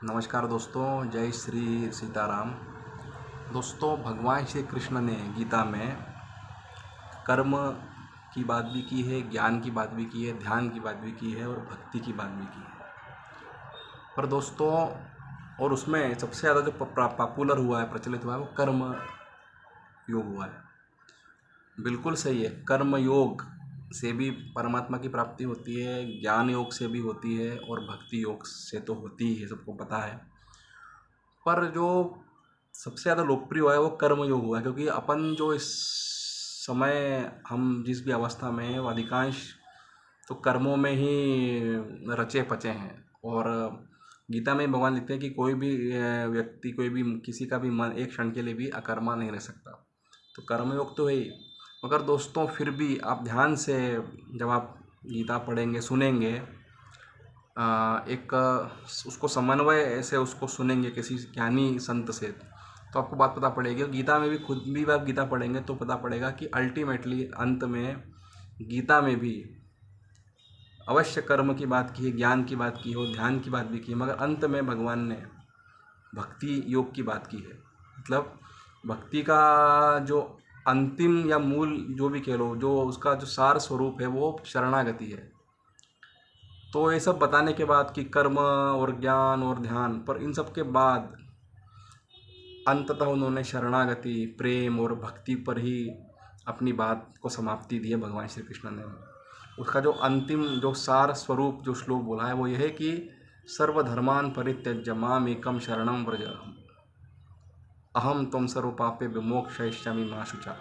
नमस्कार दोस्तों, जय श्री सीताराम। दोस्तों, भगवान श्री कृष्ण ने गीता में कर्म की बात भी की है, ज्ञान की बात भी की है, ध्यान की बात भी की है और भक्ति की बात भी की है। पर दोस्तों, और उसमें सबसे ज़्यादा जो पॉपुलर हुआ है, प्रचलित हुआ है, वो कर्म योग हुआ है। बिल्कुल सही है। कर्म योग से भी परमात्मा की प्राप्ति होती है, ज्ञान योग से भी होती है और भक्ति योग से तो होती ही है, सबको पता है। पर जो सबसे ज़्यादा लोकप्रिय हुआ है वो कर्म योग हुआ है, क्योंकि अपन जो इस समय हम जिस भी अवस्था में हैं वो अधिकांश तो कर्मों में ही रचे पचे हैं। और गीता में भगवान लिखते हैं कि कोई भी व्यक्ति, कोई भी किसी का भी मन एक क्षण के लिए भी अकर्मा नहीं रह सकता। तो कर्मयोग तो है ही, मगर दोस्तों फिर भी आप ध्यान से जब आप गीता पढ़ेंगे, सुनेंगे, एक उसको समन्वय से उसको सुनेंगे किसी ज्ञानी संत से, तो आपको बात पता पड़ेगी। गीता में भी खुद भी आप गीता पढ़ेंगे तो पता पड़ेगा कि अल्टीमेटली अंत में गीता में भी अवश्य कर्म की बात की है, ज्ञान की बात की हो, ध्यान की बात भी की है, मगर अंत में भगवान ने भक्ति योग की बात की है। मतलब भक्ति का जो अंतिम या मूल जो भी कह लो, जो उसका जो सार स्वरूप है वो शरणागति है। तो ये सब बताने के बाद कि कर्म और ज्ञान और ध्यान, पर इन सब के बाद अंततः उन्होंने शरणागति, प्रेम और भक्ति पर ही अपनी बात को समाप्ति दी है भगवान श्री कृष्ण ने। उसका जो अंतिम जो सार स्वरूप जो श्लोक बोला है वो यह है कि सर्वधर्मान परित्यज्य माम एकम शरणम व्रज अहम त्वं सर्व पापे विमोक्षयिष्यामि मा शुचा।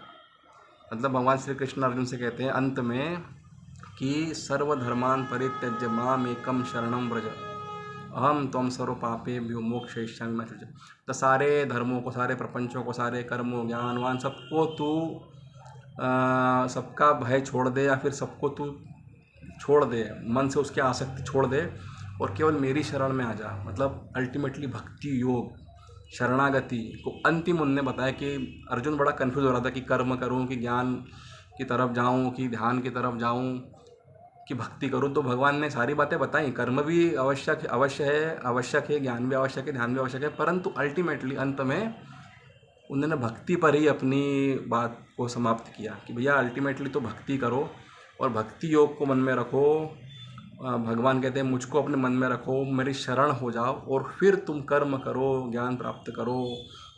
मतलब भगवान श्री कृष्ण अर्जुन से कहते हैं अंत में कि सर्वधर्मान परित्यज्य माम एकम शरणम व्रज अहम त्वं सर्व पापे विमोक्षयिष्यामि मा शुचा। तो सारे धर्मों को, सारे प्रपंचों को, सारे कर्मों, ज्ञानवान सबको तू सबका भय छोड़ दे, या फिर सबको तू छोड़ दे, मन से उसकी आसक्ति छोड़ दे और केवल मेरी शरण में आ जा। मतलब अल्टीमेटली भक्ति योग, शरणागति को अंतिम उनने बताया। कि अर्जुन बड़ा कन्फ्यूज हो रहा था कि कर्म करूं, कि ज्ञान की तरफ जाऊं, कि ध्यान की तरफ जाऊं, कि भक्ति करूं। तो भगवान ने सारी बातें बताई। कर्म भी आवश्यक है, ज्ञान भी आवश्यक है, ध्यान भी आवश्यक है, परंतु अल्टीमेटली अंत में उन्होंने भक्ति पर ही अपनी बात को समाप्त किया कि भैया अल्टीमेटली तो भक्ति करो और भक्ति योग को मन में रखो। भगवान कहते हैं मुझको अपने मन में रखो, मेरी शरण हो जाओ और फिर तुम कर्म करो, ज्ञान प्राप्त करो,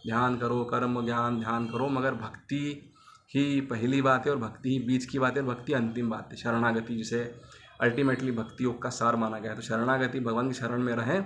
ध्यान करो, कर्म ज्ञान ध्यान करो, मगर भक्ति ही पहली बात है और भक्ति ही बीच की बात है और भक्ति अंतिम बात है। शरणागति जिसे अल्टीमेटली भक्ति योग का सार माना गया है। तो शरणागति, भगवान की शरण में रहें